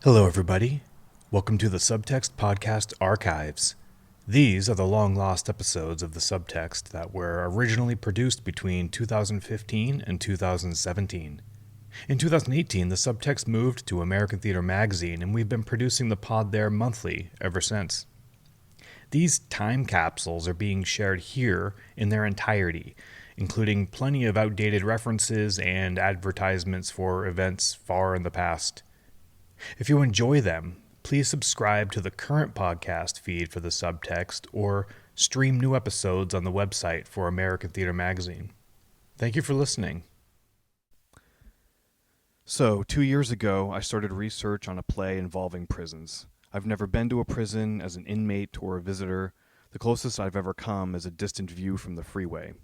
Hello, everybody. Welcome to the Subtext Podcast Archives. These are the long-lost episodes of the Subtext that were originally produced between 2015 and 2017. In 2018, the Subtext moved to American Theater Magazine, and we've been producing the pod there monthly ever since. These time capsules are being shared here in their entirety, including plenty of outdated references and advertisements for events far in the past. If you enjoy them, please subscribe to the current podcast feed for the Subtext or stream new episodes on the website for American Theater Magazine. Thank you for listening. So, 2 years ago, I started research on a play involving prisons. I've never been to a prison as an inmate or a visitor. The closest I've ever come is a distant view from the freeway.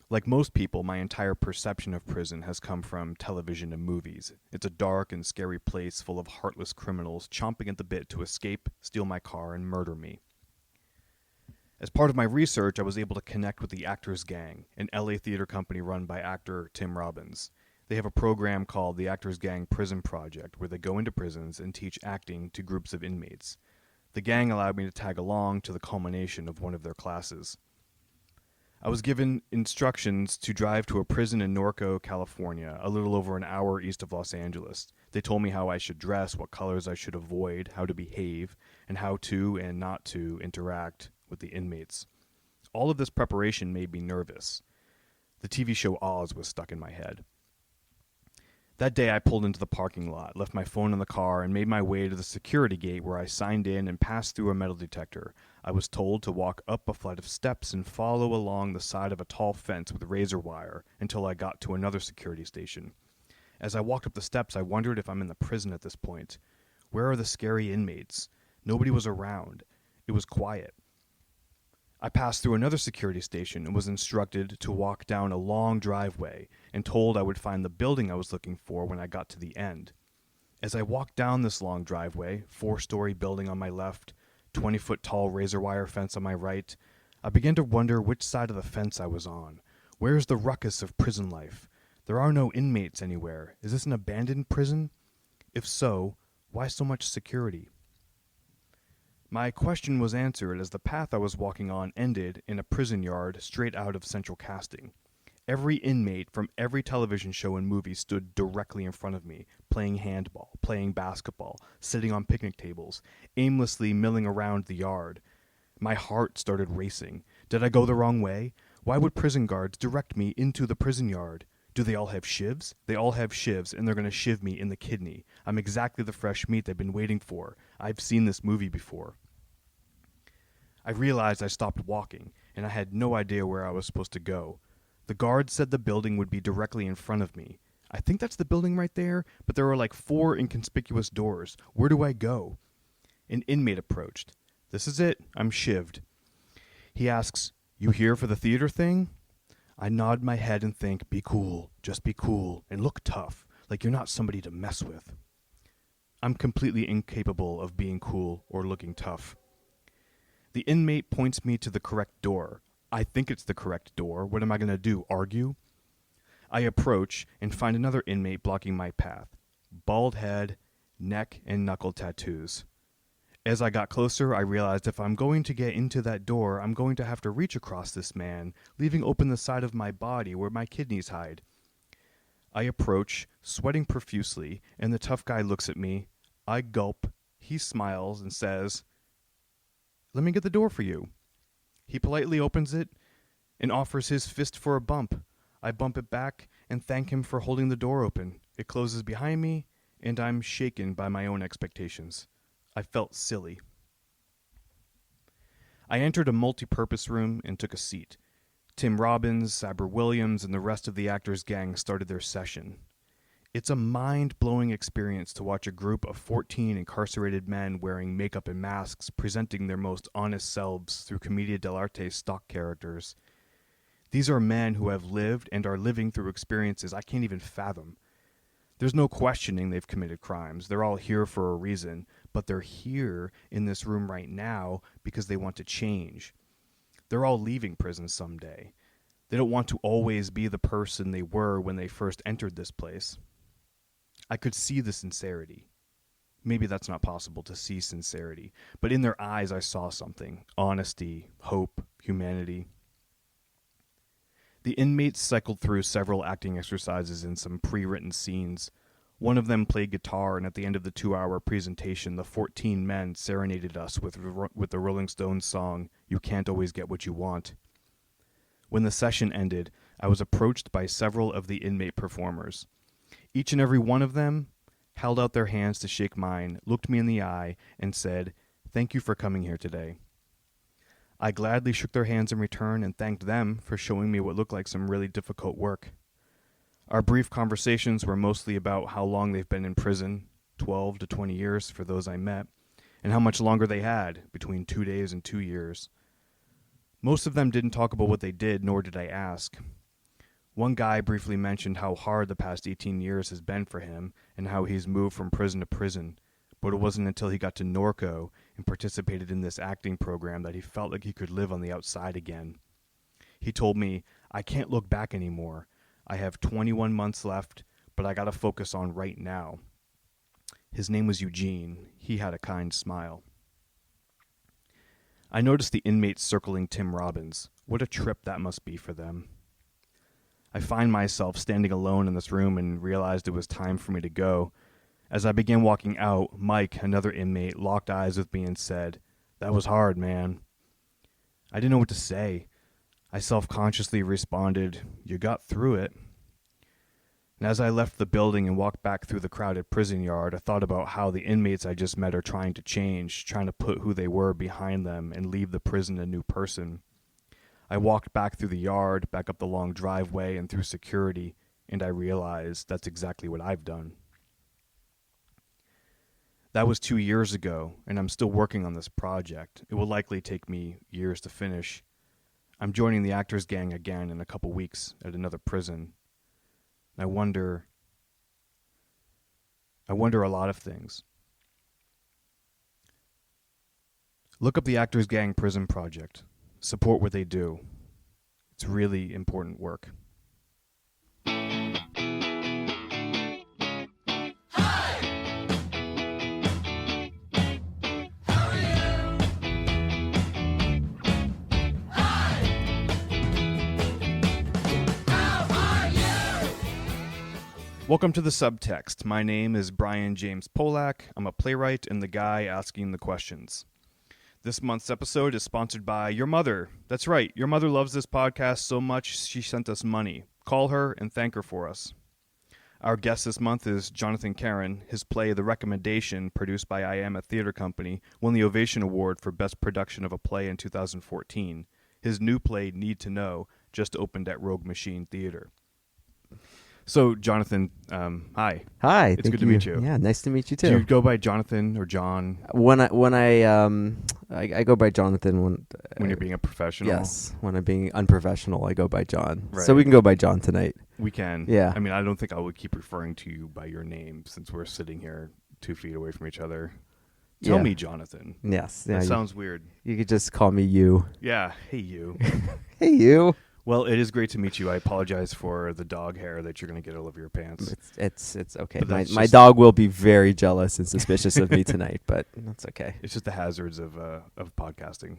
Like most people, my entire perception of prison has come from television and movies. It's a dark and scary place full of heartless criminals chomping at the bit to escape, steal my car, and murder me. As part of my research, I was able to connect with the Actors Gang, an LA theater company run by actor Tim Robbins. They have a program called the Actors Gang Prison Project, where they go into prisons and teach acting to groups of inmates. The gang allowed me to tag along to the culmination of one of their classes. I was given instructions to drive to a prison in Norco, California, a little over an hour east of Los Angeles. They told me how I should dress, what colors I should avoid, how to behave, and how to and not to interact with the inmates. All of this preparation made me nervous. The TV show Oz was stuck in my head. That day I pulled into the parking lot, left my phone in the car, and made my way to the security gate where I signed in and passed through a metal detector. I was told to walk up a flight of steps and follow along the side of a tall fence with razor wire until I got to another security station. As I walked up the steps, I wondered if I'm in the prison at this point. Where are the scary inmates? Nobody was around. It was quiet. I passed through another security station and was instructed to walk down a long driveway and told I would find the building I was looking for when I got to the end. As I walked down this long driveway, 4-story building on my left, 20-foot tall razor wire fence on my right, I began to wonder which side of the fence I was on. Where's the ruckus of prison life? There are no inmates anywhere. Is this an abandoned prison? If so, why so much security? My question was answered as the path I was walking on ended in a prison yard straight out of central casting. Every inmate from every television show and movie stood directly in front of me, playing handball, playing basketball, sitting on picnic tables, aimlessly milling around the yard. My heart started racing. Did I go the wrong way? Why would prison guards direct me into the prison yard? Do they all have shivs? They all have shivs, and they're going to shiv me in the kidney. I'm exactly the fresh meat they've been waiting for. I've seen this movie before. I realized I stopped walking, and I had no idea where I was supposed to go. The guard said the building would be directly in front of me. I think that's the building right there, but there are like 4 inconspicuous doors. Where do I go? An inmate approached. This is it. I'm shivved. He asks, "You here for the theater thing?" I nod my head and think, be cool, just be cool, and look tough, like you're not somebody to mess with. I'm completely incapable of being cool or looking tough. The inmate points me to the correct door. I think it's the correct door. What am I going to do, argue? I approach and find another inmate blocking my path. Bald head, neck and knuckle tattoos. As I got closer, I realized if I'm going to get into that door, I'm going to have to reach across this man, leaving open the side of my body where my kidneys hide. I approach, sweating profusely, and the tough guy looks at me. I gulp. He smiles and says, "Let me get the door for you." He politely opens it and offers his fist for a bump. I bump it back and thank him for holding the door open. It closes behind me, and I'm shaken by my own expectations. I felt silly. I entered a multi-purpose room and took a seat. Tim Robbins, Saber Williams, and the rest of the Actors Gang started their session. It's a mind-blowing experience to watch a group of 14 incarcerated men wearing makeup and masks presenting their most honest selves through Commedia dell'arte stock characters. These are men who have lived and are living through experiences I can't even fathom. There's no questioning they've committed crimes. They're all here for a reason, but they're here in this room right now because they want to change. They're all leaving prison someday. They don't want to always be the person they were when they first entered this place. I could see the sincerity. maybe that's not possible to see sincerity, but in their eyes I saw something: honesty, hope, humanity. The inmates cycled through several acting exercises and some pre-written scenes. One of them played guitar, and at the end of the 2-hour presentation, the 14 men serenaded us with the Rolling Stones song, "You Can't Always Get What You Want." When the session ended, I was approached by several of the inmate performers. Each and every one of them held out their hands to shake mine, looked me in the eye, and said, "Thank you for coming here today." I gladly shook their hands in return and thanked them for showing me what looked like some really difficult work. Our brief conversations were mostly about how long they've been in prison, 12 to 20 years for those I met, and how much longer they had, between 2 days and 2 years. Most of them didn't talk about what they did, nor did I ask. One guy briefly mentioned how hard the past 18 years has been for him and how he's moved from prison to prison, but it wasn't until he got to Norco and participated in this acting program that he felt like he could live on the outside again. He told me, "I can't look back anymore. I have 21 months left, but I gotta focus on right now." His name was Eugene. He had a kind smile. I noticed the inmates circling Tim Robbins. What a trip that must be for them. I find myself standing alone in this room and realized it was time for me to go. As I began walking out, Mike, another inmate, locked eyes with me and said, "That was hard, man." I didn't know what to say. I self-consciously responded, "You got through it." And as I left the building and walked back through the crowded prison yard, I thought about how the inmates I just met are trying to change, trying to put who they were behind them and leave the prison a new person. I walked back through the yard, back up the long driveway and through security, and I realized that's exactly what I've done. That was 2 years ago, and I'm still working on this project. It will likely take me years to finish. I'm joining the Actors Gang again in a couple weeks at another prison. I wonder a lot of things. Look up the Actors Gang Prison Project. Support what they do. It's really important work. Welcome to the Subtext. My name is Brian James Polak. I'm a playwright and the guy asking the questions. This month's episode is sponsored by your mother. That's right, your mother loves this podcast so much she sent us money. Call her and thank her for us. Our guest this month is Jonathan Caren. His play, The Recommendation, produced by I Am a Theater Company, won the Ovation Award for Best Production of a Play in 2014. His new play, Need to Know, just opened at Rogue Machine Theater. So, Jonathan, hi. Hi. It's good to meet you. Yeah, nice to meet you too. Do you go by Jonathan or John I go by Jonathan when you're being a professional? Yes, when I'm being unprofessional, I go by John. Right. So we can go by John tonight. We can. Yeah. I mean, I don't think I would keep referring to you by your name since we're sitting here 2 feet away from each other. Tell me, Jonathan. Yes. That sounds weird. You could just call me you. Yeah. Hey, you. Hey, you. Well, it is great to meet you. I apologize for the dog hair that you're going to get all over your pants. It's okay. My dog will be very jealous and suspicious of me tonight, but that's okay. It's just the hazards of podcasting.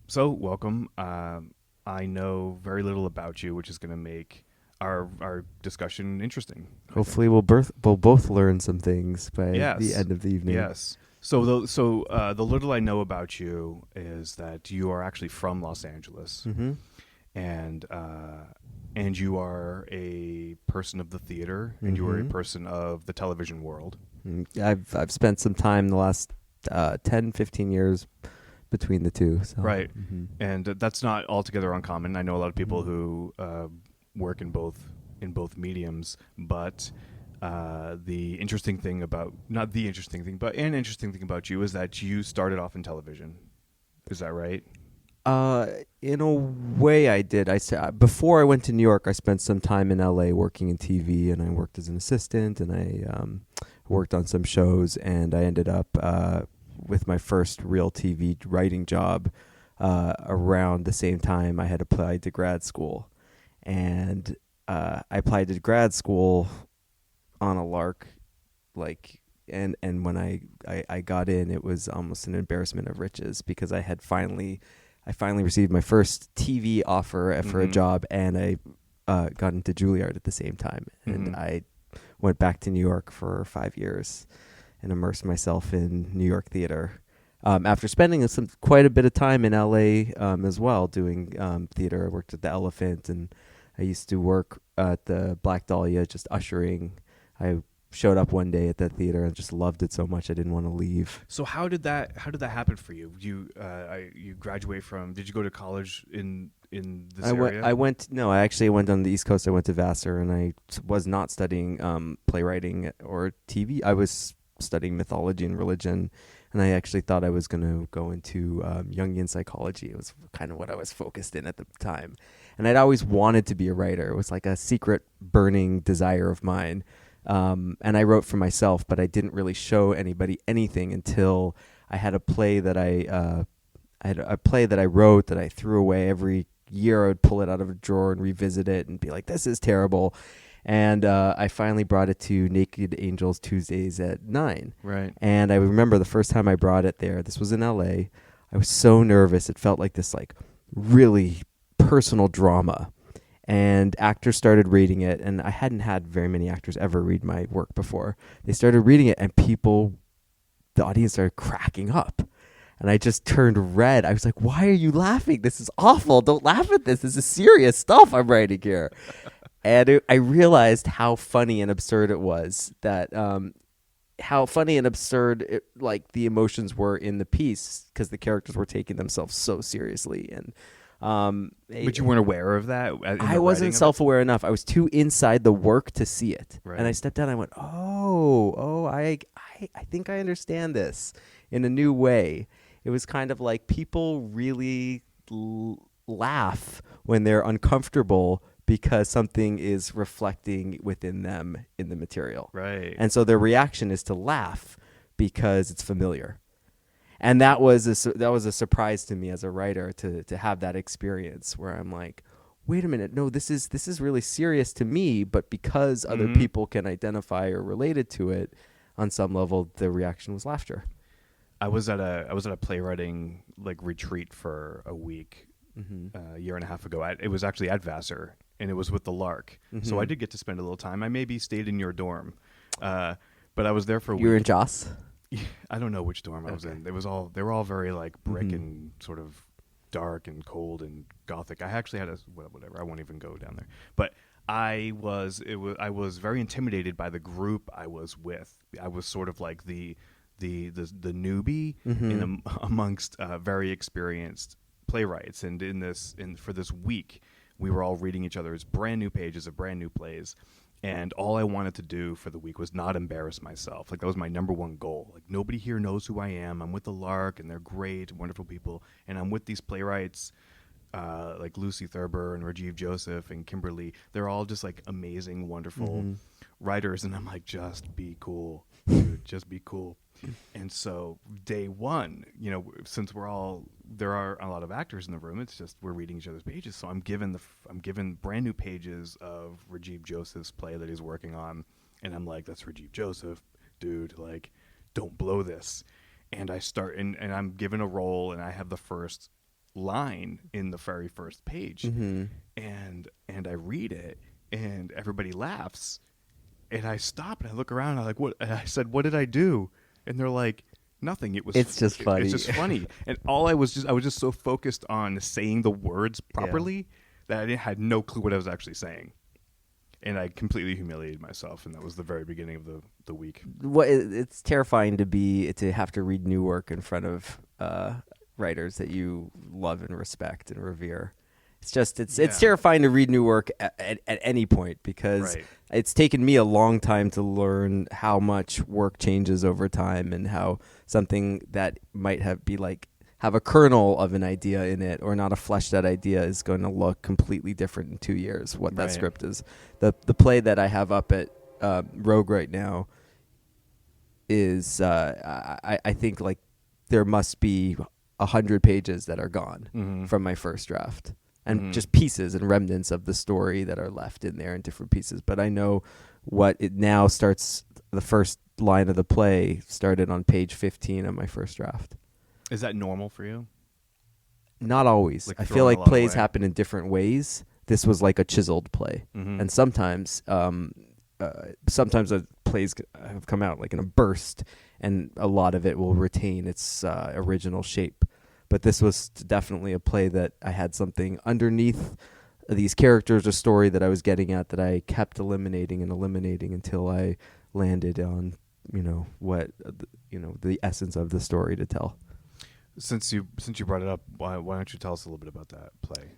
So, welcome. I know very little about you, which is going to make our discussion interesting. Hopefully, we'll both learn some things by the end of the evening. Yes. So the little I know about you is that you are actually from Los Angeles, mm-hmm. and you are a person of the theater, mm-hmm. and you are a person of the television world. I've spent some time the last 10, 15 years between the two. So. Right, mm-hmm. and that's not altogether uncommon. I know a lot of people who work in both mediums, but. An interesting thing about you is that you started off in television. Is that right? In a way I did. Before I went to New York, I spent some time in LA working in TV, and I worked as an assistant, and I worked on some shows, and I ended up with my first real TV writing job around the same time I had applied to grad school. And I applied to grad school on a lark, like and when I got in, it was almost an embarrassment of riches because I finally received my first TV offer for a job, and I got into Juilliard at the same time, and I went back to New York for 5 years and immersed myself in New York theater. After spending quite a bit of time in LA as well, doing theater. I worked at the Elephant, and I used to work at the Black Dahlia, just ushering. I showed up one day at that theater and just loved it so much I didn't want to leave. So how did that happen for you? You graduate from? Did you go to college in this area? I actually went on the East Coast. I went to Vassar, and I was not studying playwriting or TV. I was studying mythology and religion, and I actually thought I was going to go into Jungian psychology. It was kind of what I was focused in at the time, and I'd always wanted to be a writer. It was like a secret burning desire of mine. And I wrote for myself, but I didn't really show anybody anything until I had a play that I wrote that I threw away. Every year I would pull it out of a drawer and revisit it and be like, this is terrible. And I finally brought it to Naked Angels Tuesdays at 9. Right. And I remember the first time I brought it there, this was in LA. I was so nervous. It felt like this really personal drama. And actors started reading it, and I hadn't had very many actors ever read my work before. They started reading it, and the audience started cracking up. And I just turned red. I was like, why are you laughing? This is awful. Don't laugh at this. This is serious stuff I'm writing here. And I realized how funny and absurd it was, that how funny and absurd the emotions were in the piece, because the characters were taking themselves so seriously. And but you weren't aware of that? I wasn't self-aware enough. I was too inside the work to see it. Right. And I stepped down and I went, I think I understand this in a new way. It was kind of like people really laugh when they're uncomfortable because something is reflecting within them in the material. Right. And so their reaction is to laugh because it's familiar. And that was a surprise to me as a writer to have that experience where I'm like, wait a minute, no, this is really serious to me, but because other people can identify or related to it on some level, the reaction was laughter. I was at a playwriting retreat for a week a year and a half ago. It was actually at Vassar, and it was with the Lark. So I did get to spend a little time. I maybe stayed in your dorm, but I was there for a week. You were in Joss? I don't know which dorm I was in. They were all very brick and sort of dark and cold and gothic. I actually had whatever. I won't even go down there. But I was very intimidated by the group I was with. I was sort of like the newbie amongst very experienced playwrights. And for this week, we were all reading each other's brand new pages of brand new plays. And all I wanted to do for the week was not embarrass myself. That was my number one goal. Nobody here knows who I am. I'm with the Lark, and they're great, wonderful people. And I'm with these playwrights like Lucy Thurber and Rajiv Joseph and Kimberly. They're all just amazing, wonderful writers. And I'm like, just be cool, dude. Just be cool. And so day one, since there are a lot of actors in the room, it's just we're reading each other's pages. So I'm given brand new pages of Rajiv Joseph's play that he's working on, and I'm like, that's Rajiv Joseph, dude. Don't blow this. And I start, and I'm given a role, and I have the first line in the very first page, and I read it, and everybody laughs, and I stop and I look around, and I'm like, what? And I said, what did I do? And they're like, nothing. It's just funny. It's just funny. And I was just so focused on saying the words properly that I had no clue what I was actually saying. And I completely humiliated myself. And that was the very beginning of the week. It's terrifying to have to read new work in front of writers that you love and respect and revere. It's terrifying to read new work at any point, because it's taken me a long time to learn how much work changes over time, and how something that might have a kernel of an idea in it, or not a fleshed out idea, is going to look completely different in 2 years. What that script is. The play that I have up at Rogue right now is I think there must be 100 pages that are gone from my first draft. And just pieces and remnants of the story that are left in there in different pieces. But I know what it now starts. The first line of the play started on page 15 of my first draft. Is that normal for you? Not always. Like I throwing feel a like lot plays away? happen in different ways. This was like a chiseled play. Mm-hmm. And sometimes plays have come out like in a burst, and a lot of it will retain its original shape. But this was definitely a play that I had something underneath these characters, a story that I was getting at, that I kept eliminating until I landed on, what, the essence of the story to tell. Since you brought it up, why don't you tell us a little bit about that play?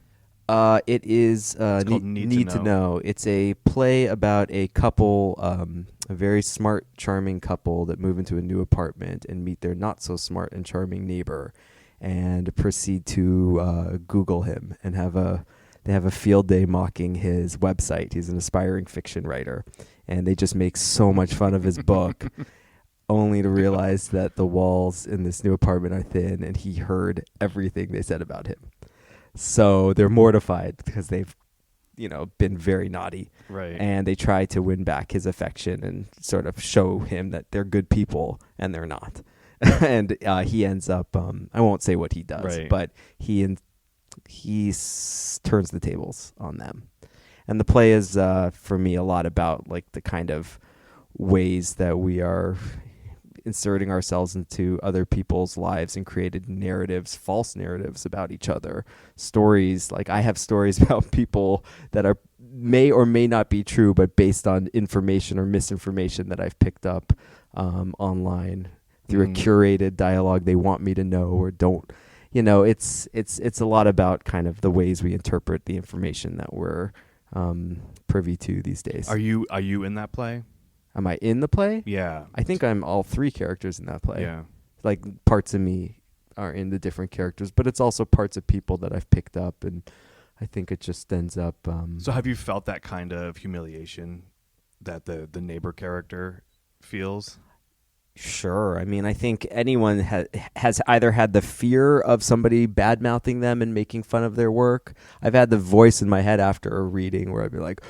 It is It's called Need to Know. It's a play about a couple, a very smart, charming couple that move into a new apartment and meet their not so smart and charming neighbor, and proceed to Google him and they have a field day mocking his website. He's an aspiring fiction writer, and they just make so much fun of his book, only to realize that the walls in this new apartment are thin, and he heard everything they said about him. So they're mortified because they've, been very naughty. Right. And they try to win back his affection and sort of show him that they're good people, and they're not. And he ends up, I won't say what he does, Right. but he turns the tables on them. And the play is, for me, a lot about like the kind of ways that we are inserting ourselves into other people's lives and created narratives, false narratives about each other. Stories, like I have stories about people that may or may not be true, but based on information or misinformation that I've picked up online through a curated dialogue they want me to know or don't. It's a lot about kind of the ways we interpret the information that we're privy to these days. Are you in that play? Am I in the play? Yeah. I think I'm all three characters in that play. Yeah. Like parts of me are in the different characters, but it's also parts of people that I've picked up, and I think it just ends up. So have you felt that kind of humiliation that the neighbor character feels? Sure. I mean, I think anyone has either had the fear of somebody bad-mouthing them and making fun of their work. I've had the voice in my head after a reading where I'd be like,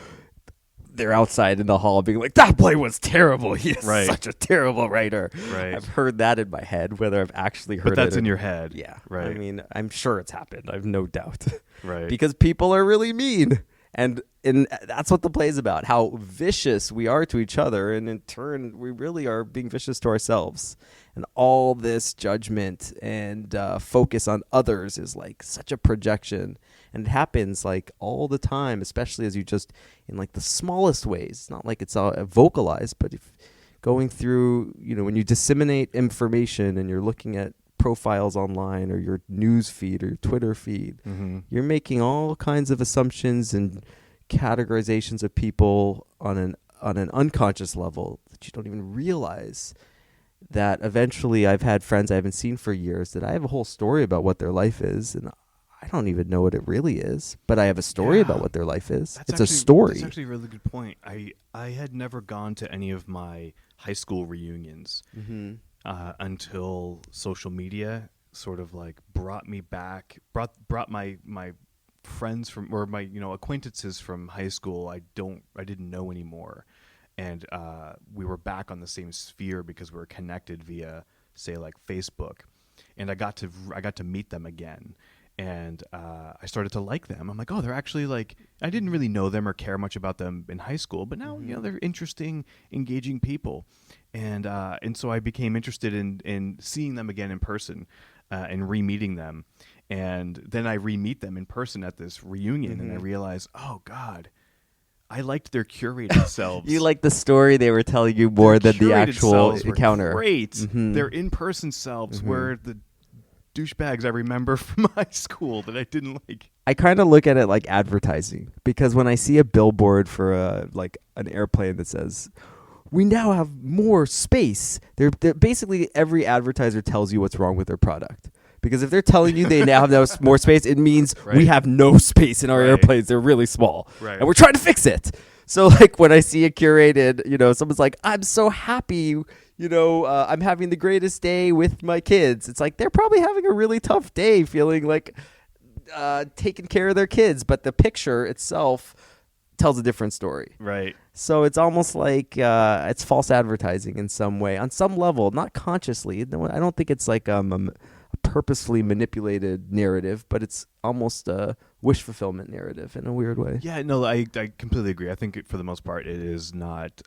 they're outside in the hall being like, that play was terrible. He is such a terrible writer. Right. I've heard that in my head, whether I've actually heard it. But that's in your head. Yeah. Right. I mean, I'm sure it's happened. I have no doubt. Right. Because people are really mean. And that's what the play is about, how vicious we are to each other. And in turn, we really are being vicious to ourselves. And all this judgment and focus on others is like such a projection. And it happens like all the time, especially as you just in like the smallest ways. It's not like it's all vocalized, but if going through, when you disseminate information and you're looking at profiles online or your news feed or your Twitter feed, you're making all kinds of assumptions and categorizations of people on an unconscious level that you don't even realize. That eventually I've had friends I haven't seen for years that I have a whole story about what their life is, and I don't even know what it really is, but I have a story about what their life is. It's a story. That's actually a really good point. I had never gone to any of my high school reunions until social media sort of like brought me back, brought my friends from, or my acquaintances from high school I didn't know anymore, and we were back on the same sphere because we were connected via, say, like Facebook, and I got to meet them again. And I started to like them. I'm like, oh, they're actually like, I didn't really know them or care much about them in high school, but now they're interesting, engaging people, and so I became interested in seeing them again in person, and re-meeting them, and then I re-meet them in person at this reunion, and I realized, oh God, I liked their curated selves. You like the story they were telling you more than the actual encounter. Great, their in-person selves were the douchebags I remember from high school that I didn't like. I kind of look at it like advertising, because when I see a billboard for an airplane that says, "We now have more space," they're basically every advertiser tells you what's wrong with their product. Because if they're telling you they now have more space, it means we have no space in our airplanes. They're really small, and we're trying to fix it. So like when I see a curated, someone's like, "I'm so happy." I'm having the greatest day with my kids. It's like they're probably having a really tough day, feeling like taking care of their kids. But the picture itself tells a different story. Right. So it's almost like it's false advertising in some way, on some level, not consciously. No, I don't think it's like a purposefully manipulated narrative, but it's almost a wish fulfillment narrative in a weird way. Yeah, no, I completely agree. I think for the most part, it is not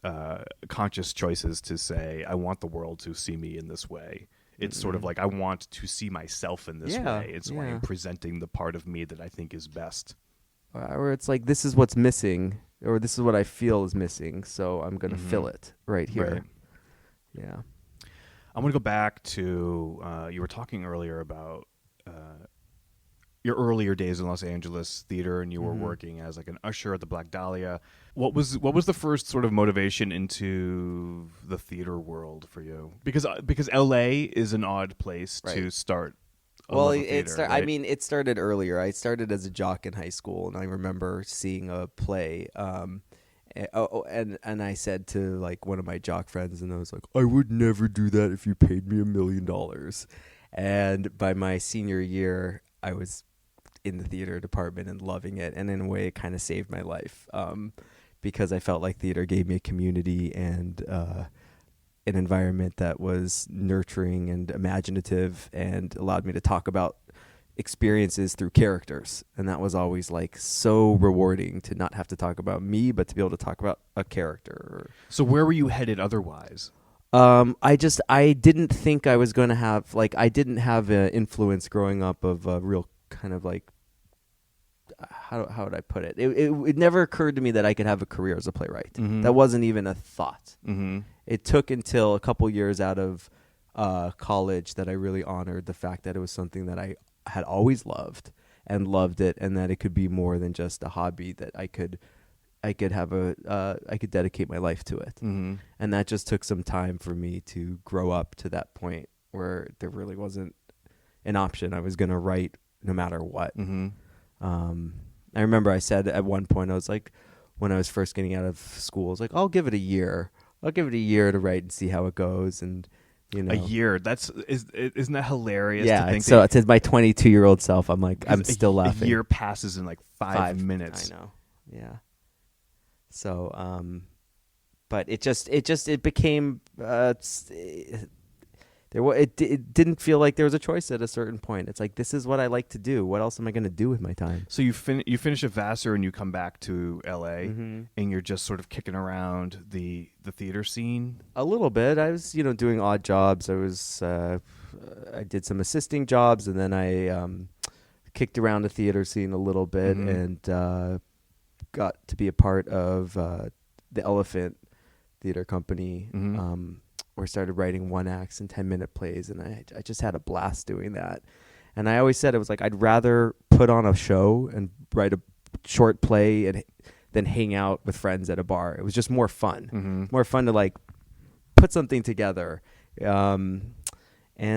conscious choices to say, I want the world to see me in this way. It's sort of like, I want to see myself in this way. And so I am presenting the part of me that I think is best. Or it's like, this is what's missing, or this is what I feel is missing, so I'm going to fill it right here. Right. Yeah. I'm going to go back to, you were talking earlier about your earlier days in Los Angeles theater, and you were working as like an usher at the Black Dahlia. What was the first sort of motivation into the theater world for you? Because LA is an odd place to start. Well, theater, right? I mean, it started earlier. I started as a jock in high school, and I remember seeing a play. And I said to like one of my jock friends, and I was like, I would never do that if you paid me $1 million. And by my senior year, I was in the theater department and loving it, and in a way, it kind of saved my life because I felt like theater gave me a community and an environment that was nurturing and imaginative and allowed me to talk about experiences through characters. And that was always like so rewarding to not have to talk about me, but to be able to talk about a character. So where were you headed otherwise? I didn't think I was going to have, like, I didn't have an influence growing up of a real kind of like, how would I put it? It never occurred to me that I could have a career as a playwright. That wasn't even a thought. It took until a couple years out of college that I really honored the fact that it was something that I had always loved and loved it, and that it could be more than just a hobby, that I could have I could dedicate my life to it. And that just took some time for me to grow up to that point where there really wasn't an option. I was going to write no matter what. I remember I said at one point, I was like, when I was first getting out of school, I was like, I'll give it a year. I'll give it a year to write and see how it goes. And, you know, a year. Isn't that hilarious? Yeah. To think so to my 22-year-old self, I'm like, I'm still laughing. A year passes in like five minutes. I know. Yeah. So, but it became, it didn't feel like there was a choice at a certain point. It's like, this is what I like to do. What else am I going to do with my time? So you finish a Vassar and you come back to LA and you're just sort of kicking around the theater scene? A little bit. I was, doing odd jobs. I did some assisting jobs, and then I kicked around the theater scene a little bit and got to be a part of the Elephant Theater Company. Where I started writing 1-acts and 10-minute plays, and I just had a blast doing that. And I always said, it was like, I'd rather put on a show and write a short play than hang out with friends at a bar. It was just more fun. More fun to like put something together. And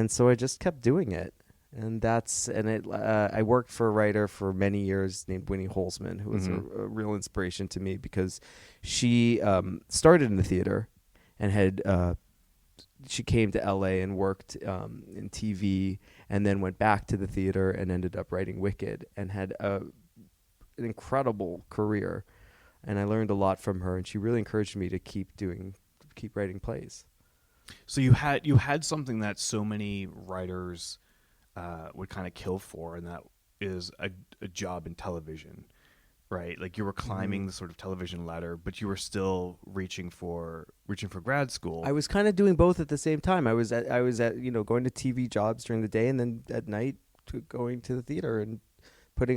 so I just kept doing it. And I worked for a writer for many years named Winnie Holzman, who was a real inspiration to me, because she started in the theater and had she came to LA and worked in TV, and then went back to the theater and ended up writing Wicked, and had an incredible career. And I learned a lot from her, and she really encouraged me to keep writing plays. So you had something that so many writers would kind of kill for, and that is a job in television, right? Like, you were climbing the sort of television ladder, but you were still reaching for grad school. I was kind of doing both at the same time. I was at going to TV jobs during the day, and then at night going to the theater and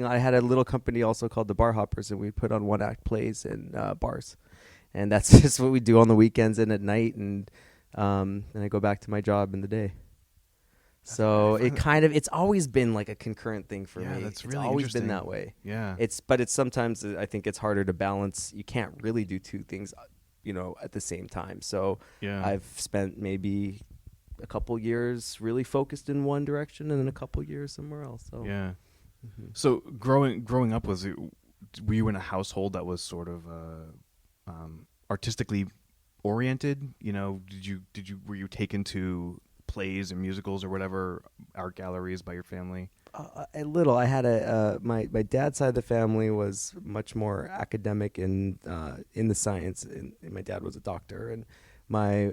I had a little company also called the Bar Hoppers, and we'd put on 1-act plays in bars. And that's just what we do on the weekends and at night, and then I go back to my job in the day. So it's always been like a concurrent thing for me. That's really it's always interesting. been that way. Yeah. But it's sometimes I think it's harder to balance. You can't really do two things, at the same time. So I've spent maybe a couple years really focused in one direction, and then a couple years somewhere else. So yeah. So growing up, were you in a household that was sort of artistically oriented? Were you taken to plays or musicals or whatever art galleries by your family? A little. I had my dad's side of the family was much more academic in the science, and my dad was a doctor, and my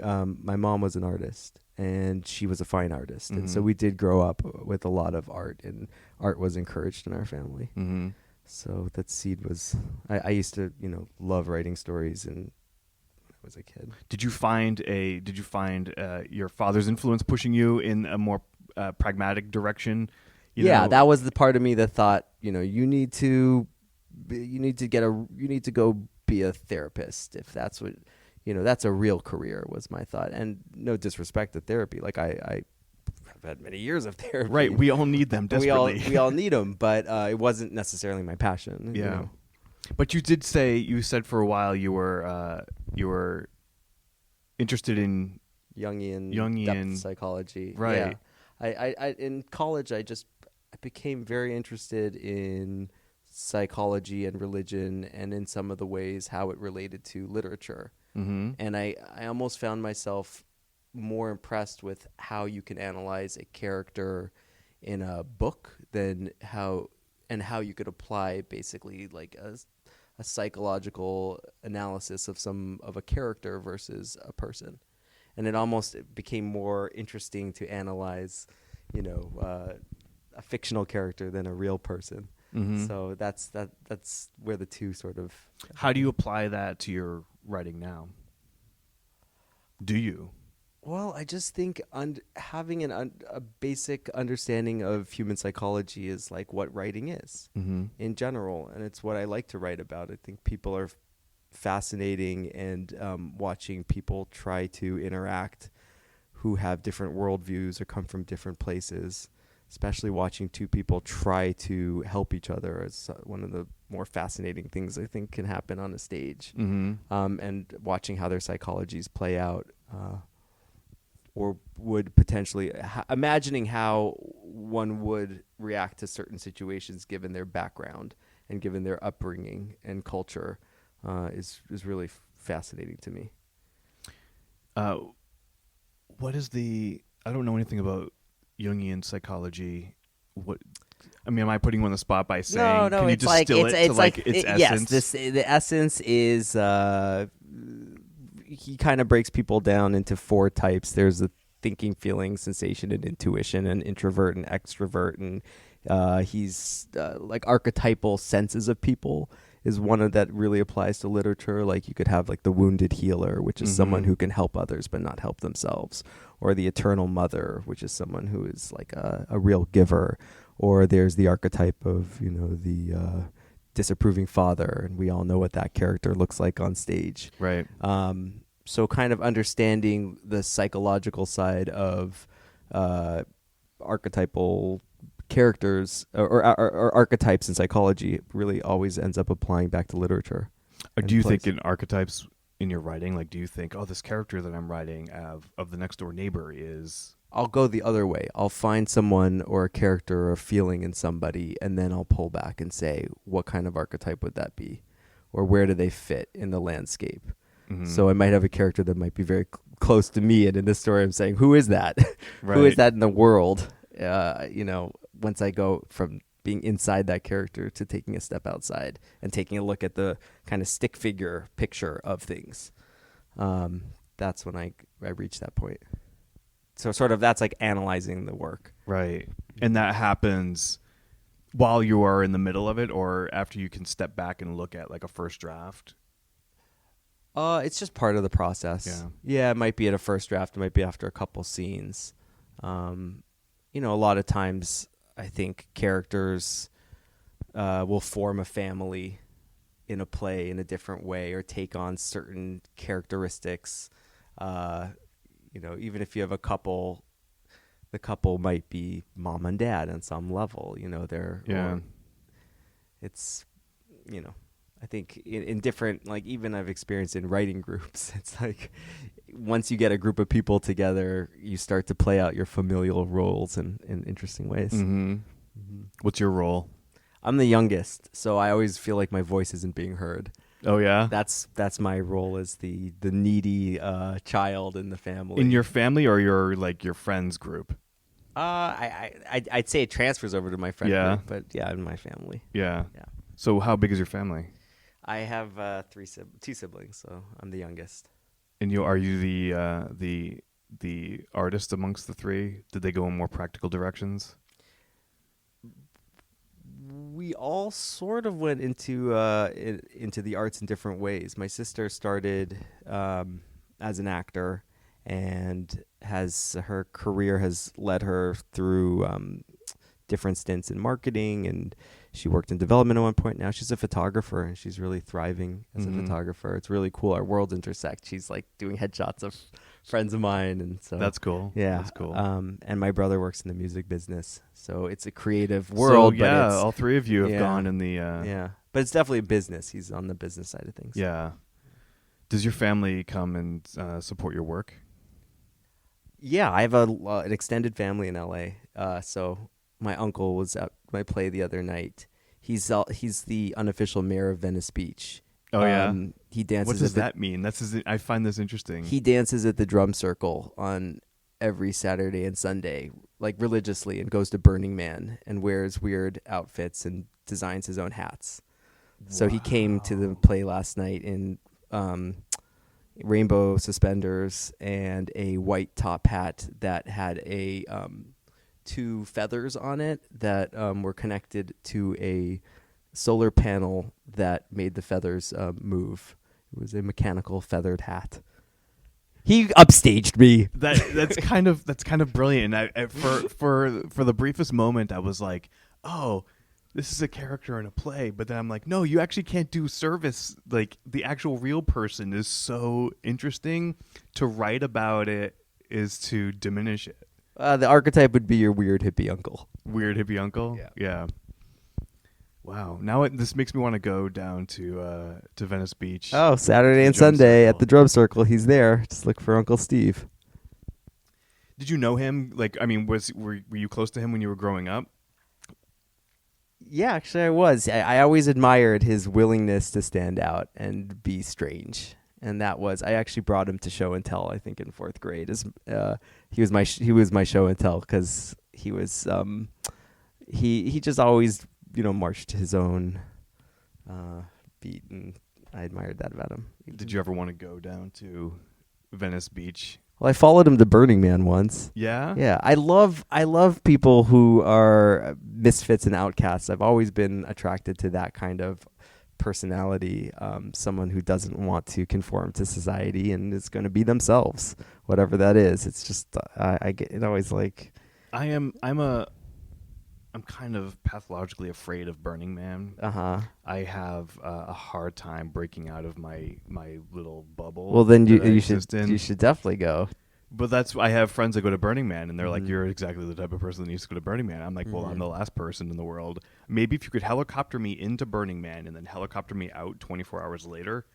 mom was an artist, and she was a fine artist, and so we did grow up with a lot of art, and art was encouraged in our family. Mm-hmm. So that seed was. I used to love writing stories, and I was a kid. Did you find your father's influence pushing you in a more pragmatic direction? That was the part of me that thought, you need to go be a therapist if that's what, that's a real career, was my thought. And no disrespect to therapy. Like I've had many years of therapy. Right. We all need them desperately. We all need them, but it wasn't necessarily my passion. Yeah. But you said for a while you were interested in Jungian depth psychology. Right. Yeah. I in college I became very interested in psychology and religion, and in some of the ways how it related to literature. Mm-hmm. And I almost found myself more impressed with how you can analyze a character in a book than how you could apply basically like a psychological analysis of a character versus a person. And it almost became more interesting to analyze, a fictional character than a real person. Mm-hmm. So that's where the two sort of. How do you apply that to your writing now? Do you? Well, I just think having a basic understanding of human psychology is like what writing is in general, and it's what I like to write about. I think people are fascinating, and watching people try to interact who have different worldviews or come from different places, especially watching two people try to help each other, is one of the more fascinating things I think can happen on a stage. Mm-hmm. And watching how their psychologies play out, or would potentially imagining how one would react to certain situations given their background and given their upbringing and culture, is really fascinating to me. What is I don't know anything about Jungian psychology. Am I putting you on the spot by saying? No. Can you distill it to its essence? Yes, the essence is he kind of breaks people down into 4 types. There's the thinking, feeling, sensation, and intuition, and introvert and extrovert, and he's like archetypal senses of people is one of that really applies to literature. Like you could have like the wounded healer, which is someone who can help others but not help themselves, or the eternal mother, which is someone who is like a real giver, or there's the archetype of the disapproving father, and we all know what that character looks like on stage. Right. So kind of understanding the psychological side of archetypal characters or archetypes in psychology really always ends up applying back to literature. Do you think in archetypes in your writing? Like, do you think, this character that I'm writing of the next door neighbor is... I'll go the other way. I'll find someone or a character or a feeling in somebody, and then I'll pull back and say, what kind of archetype would that be? Or where do they fit in the landscape? Mm-hmm. So I might have a character that might be very close to me, and in this story I'm saying, who is that? Right. Who is that in the world? Once I go from being inside that character to taking a step outside and taking a look at the kind of stick figure picture of things, that's when I reach that point. So sort of that's like analyzing the work. Right. And that happens while you are in the middle of it, or after you can step back and look at like a first draft? It's just part of the process. Yeah, it might be at a first draft. It might be after a couple scenes. A lot of times I think characters will form a family in a play in a different way, or take on certain characteristics. Even if you have a couple, the couple might be mom and dad on some level. It's, I think in different, like even I've experienced in writing groups, it's like once you get a group of people together, you start to play out your familial roles in interesting ways. Mm-hmm. Mm-hmm. What's your role? I'm the youngest, so I always feel like my voice isn't being heard. Oh yeah, that's my role as the needy child in the family. In your family or your friends group? I'd say it transfers over to my friend Yeah. group, but yeah, in my family. Yeah. Yeah. So how big is your family? I have two siblings, so I'm the youngest. And are you the artist amongst the three? Did they go in more practical directions? We all sort of went into the arts in different ways. My sister started as an actor, and her career has led her through different stints in marketing, and she worked in development at one point. Now she's a photographer, and she's really thriving as a photographer. It's really cool. Our worlds intersect. She's like doing headshots of friends of mine, and so That's cool. yeah, That's cool. And my brother works in the music business, so it's a creative world. So, yeah, but it's, all three of you have yeah. gone in the yeah, but it's definitely a business. He's on the business side of things. Yeah. Does your family come and support your work? Yeah, I have an extended family in LA. So my uncle was at my play the other night. He's the unofficial mayor of Venice Beach. Oh, yeah? He dances. What does that mean? I find this interesting. He dances at the drum circle on every Saturday and Sunday, like religiously, and goes to Burning Man and wears weird outfits and designs his own hats. So he came to the play last night in rainbow suspenders and a white top hat that had a two feathers on it that were connected to a solar panel that made the feathers move. It was a mechanical feathered hat. He upstaged me. That's kind of brilliant. For the briefest moment, I was like, oh, this is a character in a play. But then I'm like, no, you actually can't do service. Like, the actual real person is so interesting. To write about it is to diminish it. The archetype would be your weird hippie uncle. Weird hippie uncle? Yeah. Wow. Now this makes me want to go down to Venice Beach. Oh, Saturday and Drum Sunday circle. at the drum circle. He's there. Just look for Uncle Steve. Did you know him? Like, I mean, were you close to him when you were growing up? Yeah, actually I was. I always admired his willingness to stand out and be strange. And I actually brought him to show and tell, I think, in 4th grade. He was my show and tell because he was he just always, marched to his own beat, and I admired that about him. Did you ever want to go down to Venice Beach? Well, I followed him to Burning Man once. Yeah? Yeah, I love people who are misfits and outcasts. I've always been attracted to that kind of personality, someone who doesn't want to conform to society and is going to be themselves, whatever that is. It's just I get it always like I'm kind of pathologically afraid of Burning Man. I have a hard time breaking out of my little bubble. Well, then you exist in. should definitely go. But I have friends that go to Burning Man, and they're like, "You're exactly the type of person that needs to go to Burning Man." I'm like, "Well, I'm the last person in the world. Maybe if you could helicopter me into Burning Man and then helicopter me out 24 hours later,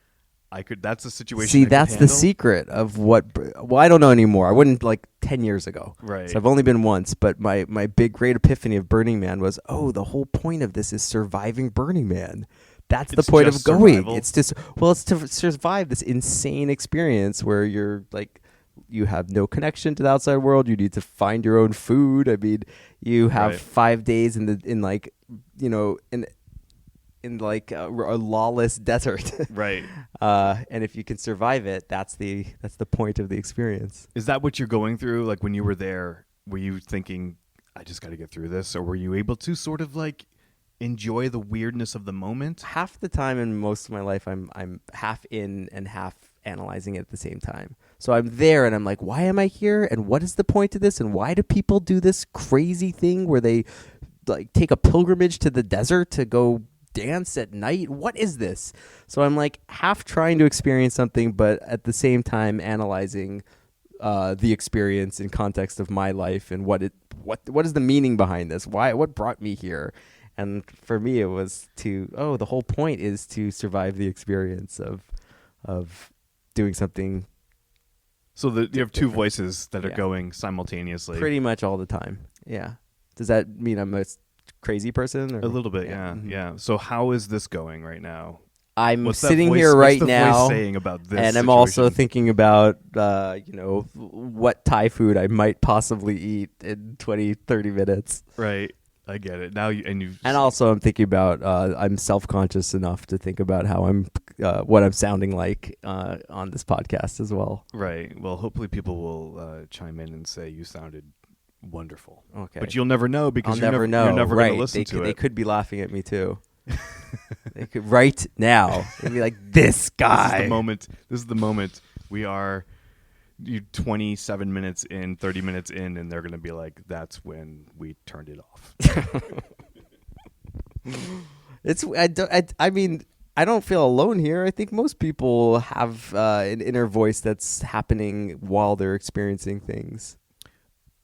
I could." That's a situation. See, I could that's the handle. secret of what. Well, I don't know anymore. I wouldn't 10 years ago. Right. So I've only been once, but my big great epiphany of Burning Man was, the whole point of this is surviving Burning Man. That's the point of just going. survival? It's to survive this insane experience where you're like, you have no connection to the outside world. You need to find your own food. I mean, you have Right. 5 days in a lawless desert. Right. And if you can survive it, that's the point of the experience. Is that what you're going through? Like when you were there, were you thinking, I just got to get through this? Or were you able to sort of like enjoy the weirdness of the moment? Half the time in most of my life, I'm half in and half analyzing it at the same time. So I'm there and I'm like, why am I here? And what is the point of this? And why do people do this crazy thing where they like take a pilgrimage to the desert to go dance at night? What is this? So I'm like half trying to experience something, but at the same time analyzing the experience in context of my life and what is the meaning behind this? What brought me here? And for me, it was the whole point is to survive the experience of doing something. So you have two voices that are Yeah. going simultaneously. Pretty much all the time. Yeah. Does that mean I'm a crazy person? Or? A little bit, yeah. Mhm. Yeah. So how is this going right now? I'm What's that sitting voice- here what's right the now, voice saying about this and I'm also situation? thinking about, what Thai food I might possibly eat in 20, 30 minutes. Right. I get it. Now you And also, I'm thinking about I'm self-conscious enough to think about how what I'm sounding like on this podcast as well. right. Well, hopefully people will chime in and say you sounded wonderful. Okay, But you'll never know because I'll you're never know. You're never right? going to listen to They it. could be laughing at me too. They could right now. They'd be like, "This guy." This is the moment. We are 27 minutes in, 30 minutes in, and they're going to be like, "That's when we turned it off." I mean, I don't feel alone here. I think most people have an inner voice that's happening while they're experiencing things.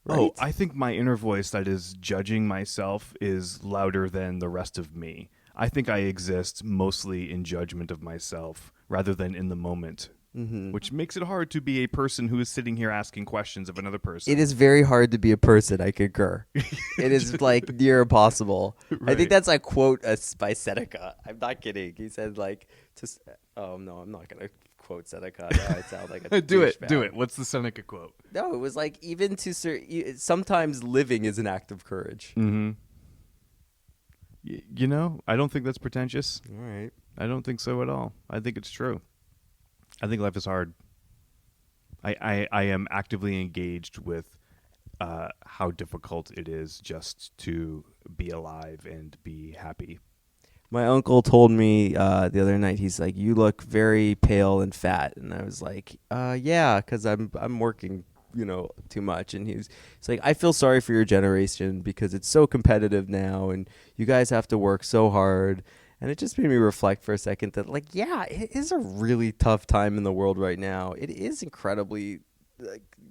Right? Oh, I think my inner voice that is judging myself is louder than the rest of me. I think I exist mostly in judgment of myself rather than in the moment, which makes it hard to be a person who is sitting here asking questions of another person. It is very hard to be a person. I concur. It is like near impossible. I Right. think that's a quote by Seneca. I'm not kidding. He said like, "Oh no, I'm not gonna quote Seneca. Now I sound like a Do it. douchebag. What's the Seneca quote? No, it was like even sometimes living is an act of courage. Mm-hmm. I don't think that's pretentious. All right. I don't think so at all. I think it's true. I think life is hard. I am actively engaged with how difficult it is just to be alive and be happy. My uncle told me the other night. He's like, "You look very pale and fat," and I was like, "Yeah, because I'm working, too much." And he's like, "I feel sorry for your generation because it's so competitive now, and you guys have to work so hard." And it just made me reflect for a second that, like, yeah, it is a really tough time in the world right now. It is incredibly,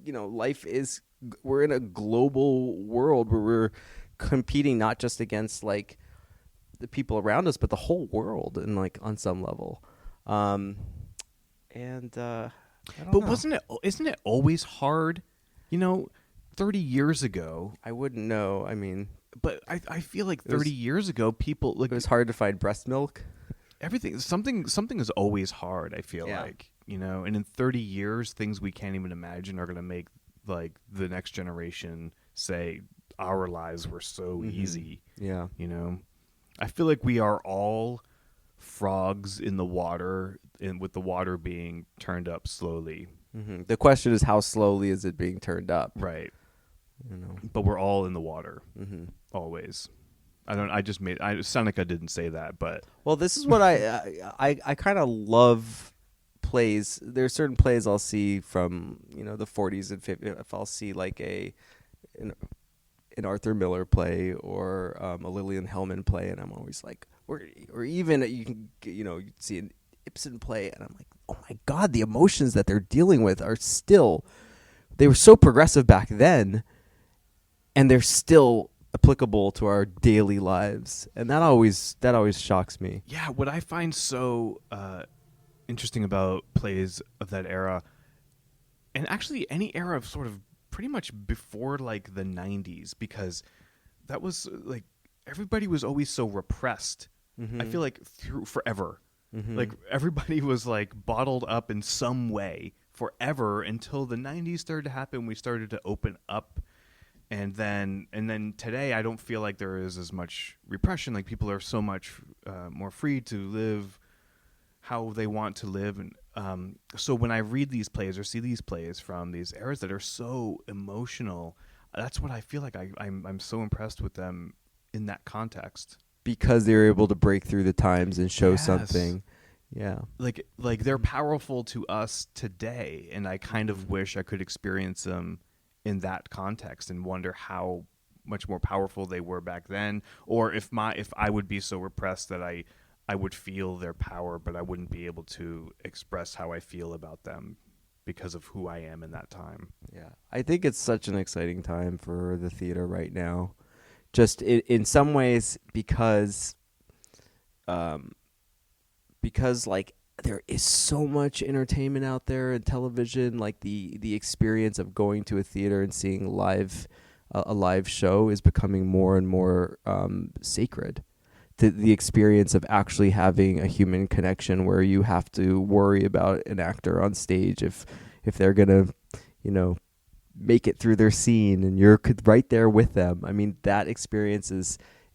life is. We're in a global world where we're competing not just against like the people around us, but the whole world, and like on some level. I don't But know. isn't it always hard? 30 years ago, I wouldn't know. I mean, but I feel like 30 years ago, people like it was hard to find breast milk. everything. Something is always hard. I feel Yeah. like, and in 30 years, things we can't even imagine are going to make like the next generation say our lives were so easy. Yeah. I feel like we are all frogs in the water, and with the water being turned up slowly. The question is, how slowly is it being turned up? Right. But we're all in the water. Always. Seneca didn't say that, but Well, this is what I kind of love plays. There are certain plays I'll see from the 40s and 50s. If I'll see like an Arthur Miller play or a Lillian Hellman play, and I'm always like, or even you can you see an Ibsen play, and I'm like, oh my God, the emotions that they're dealing with they were so progressive back then, and they're still applicable to our daily lives, and that always shocks me. yeah, what I find so interesting about plays of that era, and actually any era of sort of pretty much before like the 90s, because that was like everybody was always so repressed. I feel like through forever. Like everybody was like bottled up in some way forever until the 90s started to happen. We started to open up, and then today I don't feel like there is as much repression. Like people are so much more free to live how they want to live, and so when I read these plays or see these plays from these eras that are so emotional, that's what I feel like I'm so impressed with them in that context. Because they were able to break through the times and show Yes. something. Yeah. Like they're powerful to us today, and I kind of wish I could experience them in that context and wonder how much more powerful they were back then, or if I would be so repressed that I would feel their power, but I wouldn't be able to express how I feel about them because of who I am in that time. Yeah. I think it's such an exciting time for the theater right now. Just in some ways because like there is so much entertainment out there and television, like the experience of going to a theater and seeing a live show is becoming more and more sacred the experience of actually having a human connection where you have to worry about an actor on stage if they're gonna, make it through their scene, and you're right there with them. I mean, that experience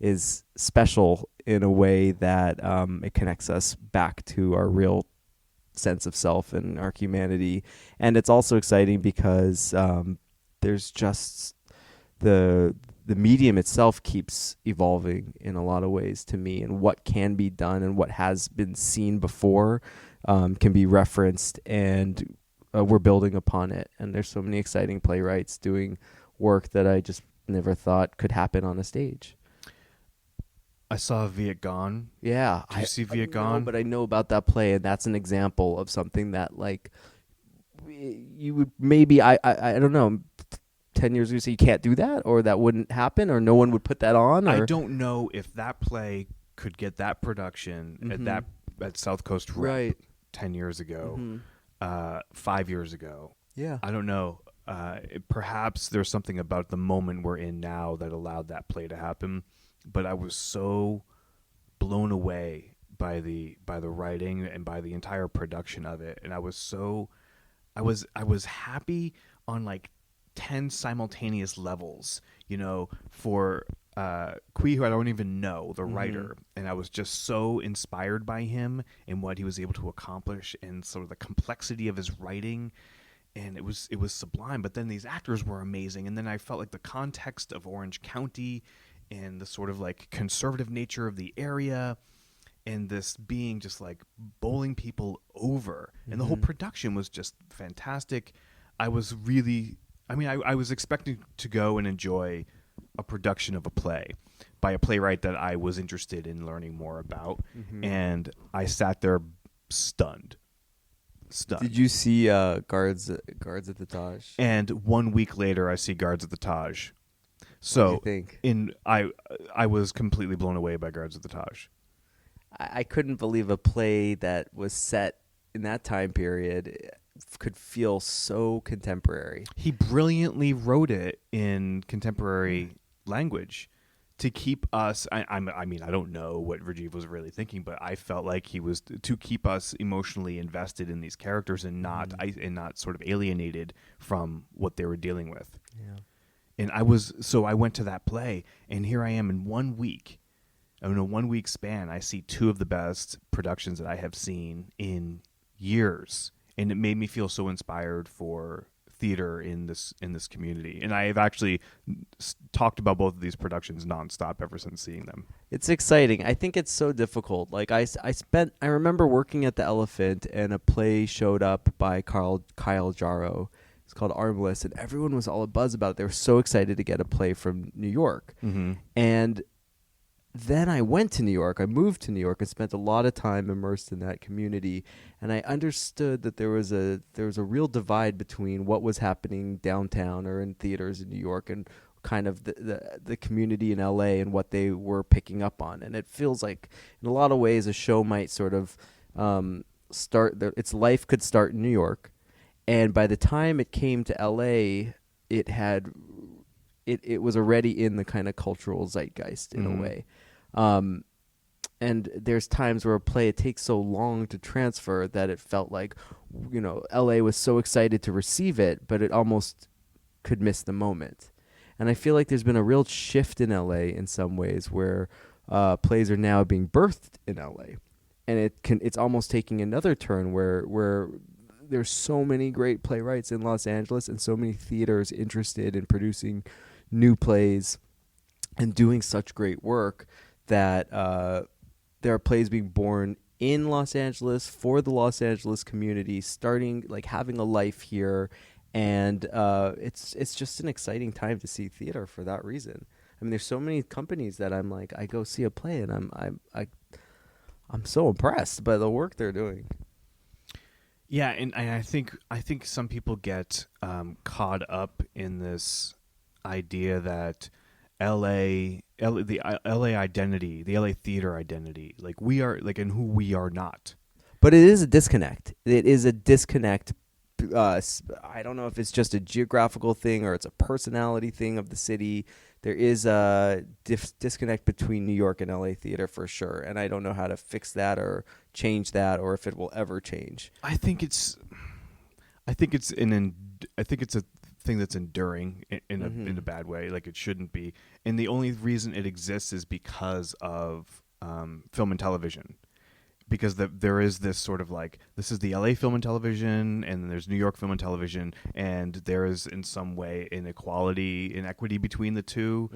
is special in a way that it connects us back to our real sense of self and our humanity. And it's also exciting because there's just the medium itself keeps evolving in a lot of ways to me, and what can be done and what has been seen before can be referenced, and we're building upon it. And there's so many exciting playwrights doing work that I just never thought could happen on a stage. I saw Viet Gone. Yeah. Did you see Viet No, Gone? but I know about that play, and that's an example of something that, like, you would maybe, I don't know, 10 years ago say you can't do that, or that wouldn't happen, or no one would put that on? Or? I don't know if that play could get that production at South Coast Rep Right. 10 years ago, 5 years ago. Yeah. I don't know. Perhaps there's something about the moment we're in now that allowed that play to happen. But I was so blown away by the writing and by the entire production of it, and I was happy on like 10 simultaneous levels. For Kui, who I don't even know, the writer, and I was just so inspired by him and what he was able to accomplish, and sort of the complexity of his writing. And it was sublime. But then these actors were amazing, and then I felt like the context of Orange County and the sort of like conservative nature of the area, and this being just like bowling people over, and the whole production was just fantastic. I was expecting to go and enjoy a production of a play by a playwright that I was interested in learning more about, and I sat there stunned. Did you see Guards at the Taj? And 1 week later, I see Guards at the Taj. So What do you think? I was completely blown away by Guards at the Taj. I couldn't believe a play that was set in that time period could feel so contemporary. He brilliantly wrote it in contemporary language to keep us. I mean, I don't know what Rajiv was really thinking, but I felt like he was to keep us emotionally invested in these characters and not sort of alienated from what they were dealing with. Yeah. And I went to that play, and here I am in 1 week. In a 1 week span, I see two of the best productions that I have seen in years, and it made me feel so inspired for theater in this community. And I have actually talked about both of these productions nonstop ever since seeing them. It's exciting. I think it's so difficult. Like I remember working at the Elephant, and a play showed up by Kyle Jarrow. It's called Armless, and everyone was all abuzz about it. They were so excited to get a play from New York. And then I went to New York. I moved to New York and spent a lot of time immersed in that community. And I understood that there was a real divide between what was happening downtown or in theaters in New York and kind of the community in LA and what they were picking up on. And it feels like in a lot of ways a show might sort of its life could start in New York. And by the time it came to LA, it was already in the kind of cultural zeitgeist in a way. And there's times where a play, it takes so long to transfer that it felt like, LA was so excited to receive it, but it almost could miss the moment. And I feel like there's been a real shift in LA in some ways where plays are now being birthed in LA. And it's almost taking another turn where there's so many great playwrights in Los Angeles and so many theaters interested in producing new plays and doing such great work that there are plays being born in Los Angeles for the Los Angeles community, starting like having a life here, and it's just an exciting time to see theater for that reason. I mean, there's so many companies that I'm like, I go see a play and I'm so impressed by the work they're doing. Yeah, and I think some people get caught up in this idea that the LA identity, the LA theater identity, like we are, like, and who we are not. But it is a disconnect. It is a disconnect I don't know if it's just a geographical thing or it's a personality thing of the city. There is a disconnect between New York and LA theater for sure, and I don't know how to fix that or change that, or if it will ever change. I think it's a thing that's enduring in a bad way. Like, it shouldn't be, and the only reason it exists is because of film and television. Because there is this sort of like, this is the LA film and television, and then there's New York film and television, and there is in some way inequity between the two,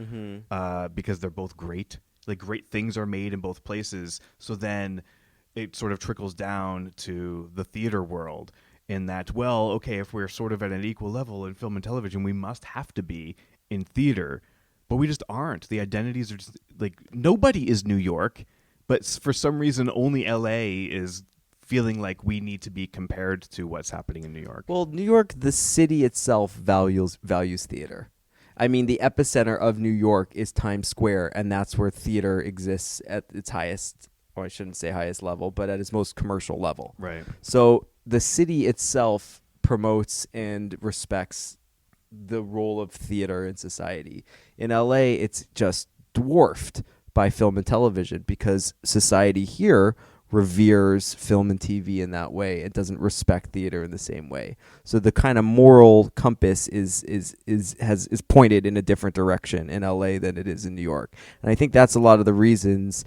because they're both great. Like, great things are made in both places. So then it sort of trickles down to the theater world in that, well, okay, if we're sort of at an equal level in film and television, we must have to be in theater. But we just aren't. The identities are just like, nobody is New York. But for some reason, only LA is feeling like we need to be compared to what's happening in New York. Well, New York, the city itself values theater. I mean, the epicenter of New York is Times Square, and that's where theater exists at its highest, or I shouldn't say highest level, but at its most commercial level. Right. So the city itself promotes and respects the role of theater in society. In LA, it's just dwarfed by film and television because society here reveres film and TV in that way. It doesn't respect theater in the same way. So the kind of moral compass is pointed in a different direction in LA than it is in New York. And I think that's a lot of the reasons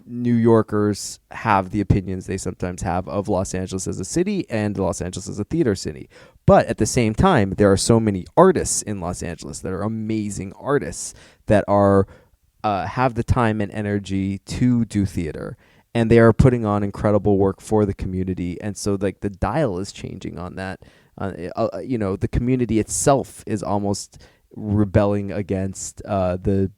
New Yorkers have the opinions they sometimes have of Los Angeles as a city and Los Angeles as a theater city. But at the same time, there are so many artists in Los Angeles that are amazing artists that are have the time and energy to do theater, and they are putting on incredible work for the community. And so like the dial is changing on that. The community itself is almost rebelling against the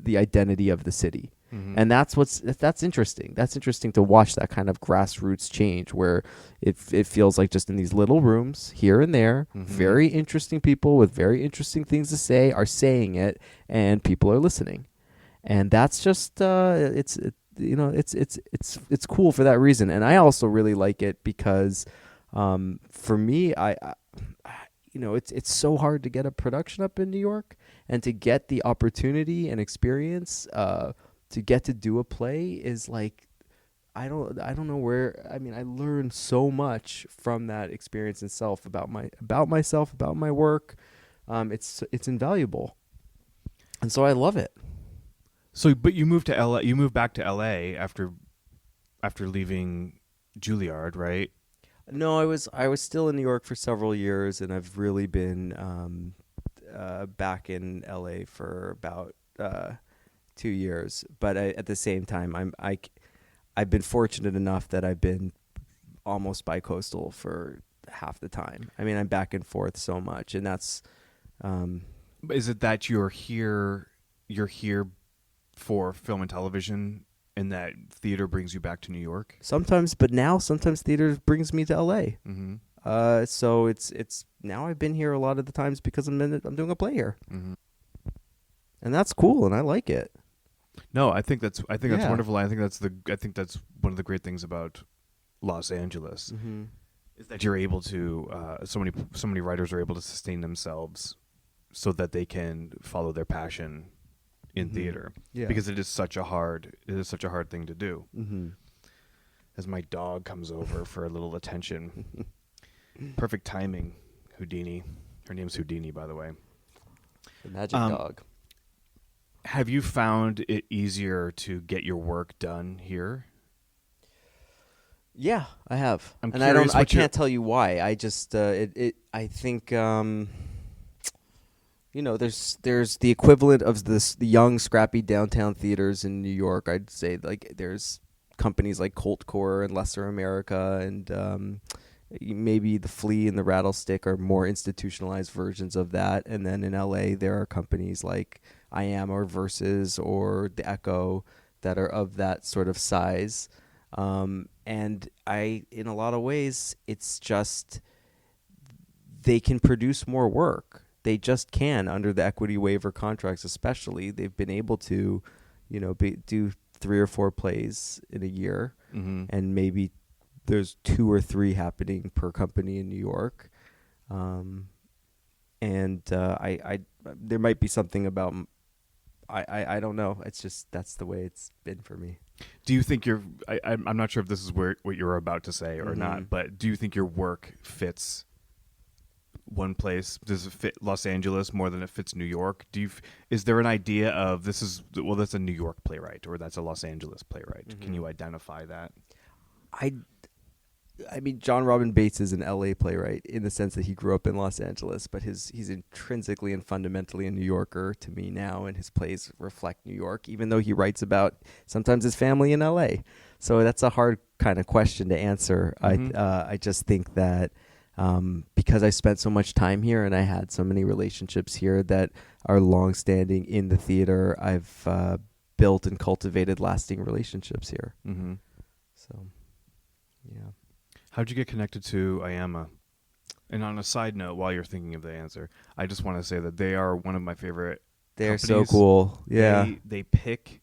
identity of the city. And that's interesting. That's interesting to watch that kind of grassroots change where it feels like just in these little rooms here and there, very interesting people with very interesting things to say are saying it, and people are listening. And that's just it's cool for that reason. And I also really like it because for me, it's so hard to get a production up in New York, and to get the opportunity and experience to get to do a play is like, I don't know where. I mean, I learned so much from that experience itself about myself, about my work. It's invaluable, and so I love it. So, but you moved to LA. You moved back to LA after leaving Juilliard, right? No, I was still in New York for several years, and I've really been back in LA for about 2 years. But at the same time, I've been fortunate enough that I've been almost bi-coastal for half the time. I mean, I'm back and forth so much, and that's. Is it that you're here for film and television, and that theater brings you back to New York? Sometimes theater brings me to LA. So it's now I've been here a lot of the times because I'm doing a play here, and that's cool, and I like it. No, I think that's wonderful. I think that's one of the great things about Los Angeles is that you're able to so many writers are able to sustain themselves so that they can follow their passion in theater, because it is such a hard thing to do. As my dog comes over for a little attention, perfect timing. Houdini, her name's Houdini, by the way. The magic dog. Have you found it easier to get your work done here? Yeah, I have, I'm and curious I can't tell you why. I just I think. There's the equivalent of the young, scrappy downtown theaters in New York. I'd say like there's companies like Colt Core and Lesser America, and maybe the Flea and the Rattlestick are more institutionalized versions of that. And then in LA, there are companies like I Am or Versus or the Echo that are of that sort of size. And in a lot of ways, it's just they can produce more work. They just can under the equity waiver contracts, especially. They've been able to, do 3 or 4 plays in a year, and maybe there's 2 or 3 happening per company in New York. And I there might be something about I don't know. It's just that's the way it's been for me. Do you think I'm not sure if this is what you're about to say or not, but do you think your work fits one place? Does it fit Los Angeles more than it fits New York? Is there an idea of that's a New York playwright or that's a Los Angeles playwright? Can you identify that? I mean, John Robin Bates is an LA playwright in the sense that he grew up in Los Angeles, but he's intrinsically and fundamentally a New Yorker to me now, and his plays reflect New York, even though he writes about sometimes his family in LA. So that's a hard kind of question to answer. I just think that because I spent so much time here and I had so many relationships here that are longstanding in the theater, I've built and cultivated lasting relationships here. Mm-hmm. So, yeah. How'd you get connected to IAMA? And on a side note, while you're thinking of the answer, I just want to say that they are one of my favorite They're companies. so cool. Yeah. They pick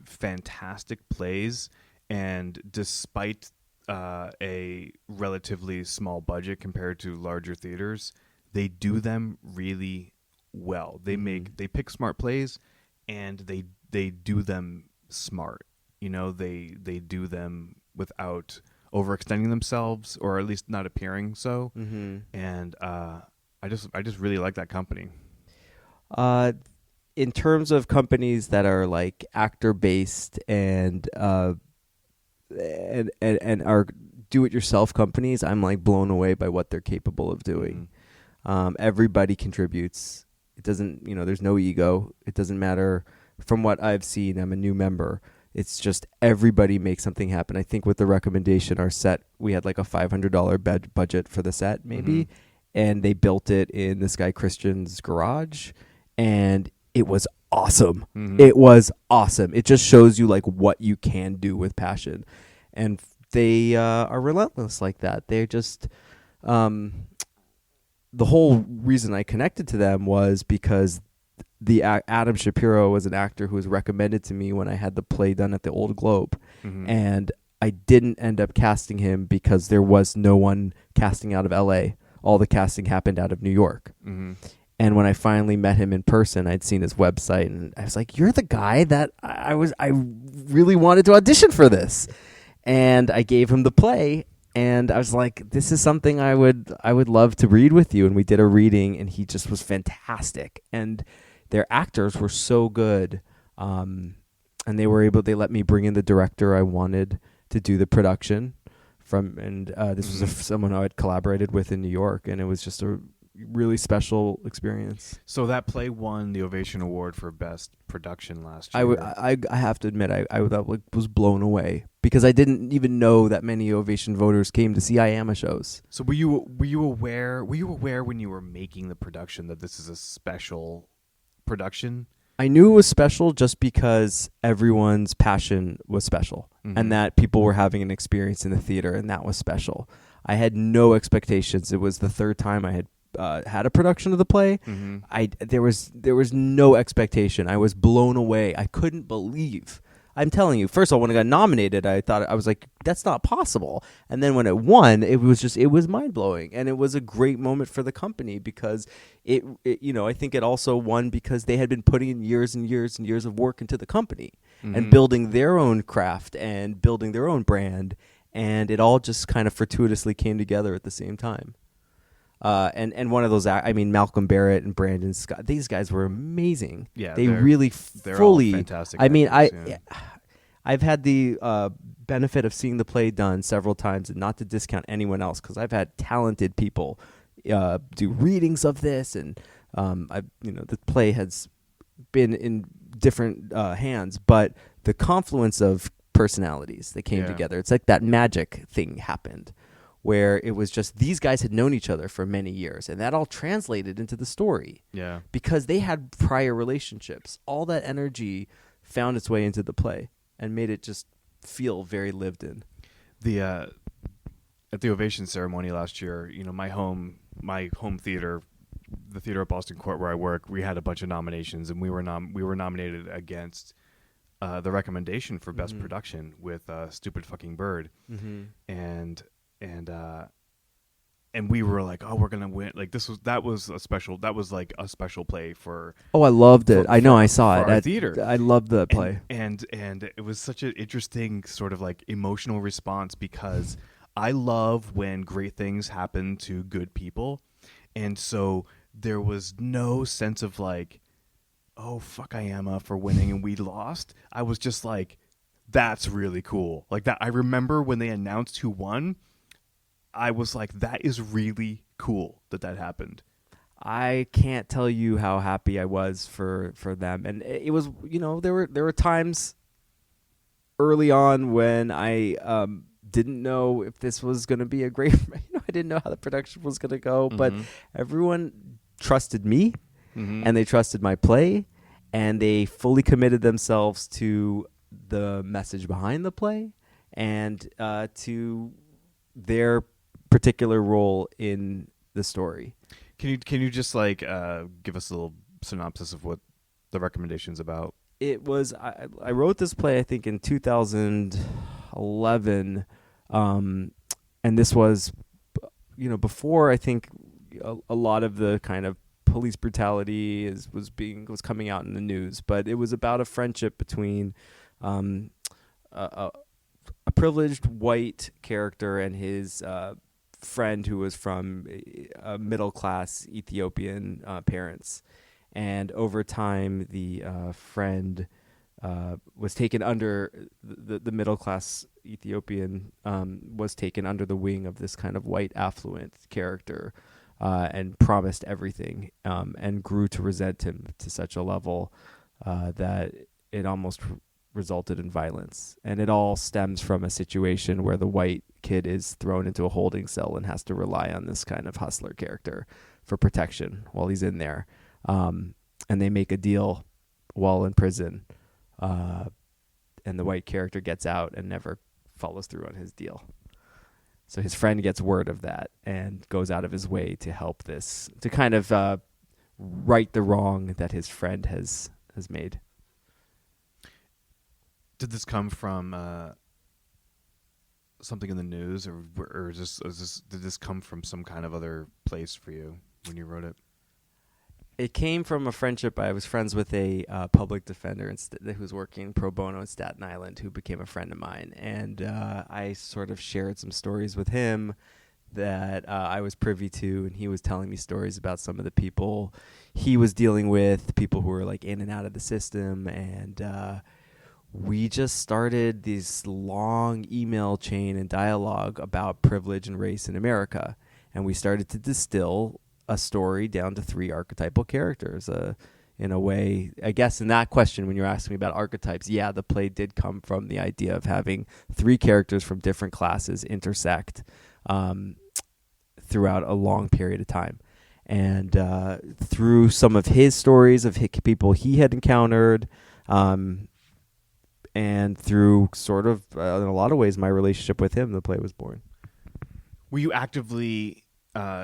fantastic plays, and despite a relatively small budget compared to larger theaters, they do them really well. They pick smart plays, and they do them smart. You know, they do them without overextending themselves, or at least not appearing so. Mm-hmm. And I just really like that company. In terms of companies that are like actor based and are do-it-yourself companies, I'm like blown away by what they're capable of doing. Everybody contributes. It doesn't, there's no ego. It doesn't matter. From what I've seen, I'm a new member. It's just everybody makes something happen. I think with the recommendation, our set, we had like a $500 budget for the set maybe, and they built it in this guy Christian's garage, and it was awesome. It was awesome. It just shows you like what you can do with passion, and they are relentless like that. They're just the whole reason I connected to them was because Adam Shapiro was an actor who was recommended to me when I had the play done at the Old Globe, and I didn't end up casting him because there was no one casting out of LA. All the casting happened out of New York. And when I finally met him in person, I'd seen his website, and I was like, "You're the guy that I really wanted to audition for this." And I gave him the play, and I was like, "This is something I would love to read with you." And we did a reading, and he just was fantastic. And their actors were so good, and they let me bring in the director I wanted to do the production this was someone I had collaborated with in New York, and it was just a really special experience. So that play won the Ovation Award for Best Production last year. I have to admit, I was blown away because I didn't even know that many Ovation voters came to see IAMA shows. So were you aware when you were making the production that this is a special production? I knew it was special just because everyone's passion was special, and that people were having an experience in the theater, and that was special. I had no expectations. It was the third time I had had a production of the play. There was no expectation. I was blown away. I couldn't believe. I'm telling you, first of all, when it got nominated, I was like, that's not possible. And then when it won, it was mind blowing. And it was a great moment for the company because I think it also won because they had been putting in years and years and years of work into the company and building their own craft and building their own brand. And it all just kind of fortuitously came together at the same time. And one of those, Malcolm Barrett and Brandon Scott, these guys were amazing. Yeah, they're fully all fantastic. I've had the benefit of seeing the play done several times, and not to discount anyone else, because I've had talented people do readings of this, and the play has been in different hands, but the confluence of personalities that came together, it's like that magic thing happened, where it was just these guys had known each other for many years, and that all translated into the story. Yeah. Because they had prior relationships. All that energy found its way into the play and made it just feel very lived in. At the Ovation ceremony last year, my home theater, the theater at Boston Court where I work, we had a bunch of nominations, and we were nominated against the recommendation for best Mhm. production with Stupid Fucking Bird, Mm-hmm. and we were like, oh, we're gonna win. Like that was like a special play for Oh, I loved it. for, I know, for, I saw for it. our theater. I loved the play. And it was such an interesting sort of like emotional response, because I love when great things happen to good people. And so there was no sense of like, oh, fuck, I am for winning and we lost. I was just like, that's really cool. Like that. I remember when they announced who won, I was like, that is really cool that happened. I can't tell you how happy I was for them, and it was, there were times early on when I didn't know if this was going to be a great, I didn't know how the production was going to go, but everyone trusted me, and they trusted my play, and they fully committed themselves to the message behind the play and to their particular role in the story. Can you just like give us a little synopsis of what the recommendation's about? It was I wrote this play I think in 2011, and this was before I think a lot of the kind of police brutality was coming out in the news, but it was about a friendship between a privileged white character and his friend who was from middle class Ethiopian parents, and over time the friend was taken under the middle class Ethiopian was taken under the wing of this kind of white affluent character, and promised everything, and grew to resent him to such a level that it almost resulted in violence. And it all stems from a situation where the white kid is thrown into a holding cell and has to rely on this kind of hustler character for protection while he's in there. And they make a deal while in prison, and the white character gets out and never follows through on his deal. So his friend gets word of that and goes out of his way to help this, to kind of right the wrong that his friend has made. Did this come from something in the news, or did this come from some kind of other place for you when you wrote it? It came from a friendship. I was friends with a public defender who was working pro bono in Staten Island, who became a friend of mine, and I sort of shared some stories with him that I was privy to, and he was telling me stories about some of the people he was dealing with, people who were like in and out of the system, and we just started this long email chain and dialogue about privilege and race in America. And we started to distill a story down to 3 archetypal characters. In a way, I guess in that question, when you're asking me about archetypes, yeah, the play did come from the idea of having 3 characters from different classes intersect throughout a long period of time. And through some of his stories of people he had encountered, and through sort of, in a lot of ways, my relationship with him, the play was born. Were you actively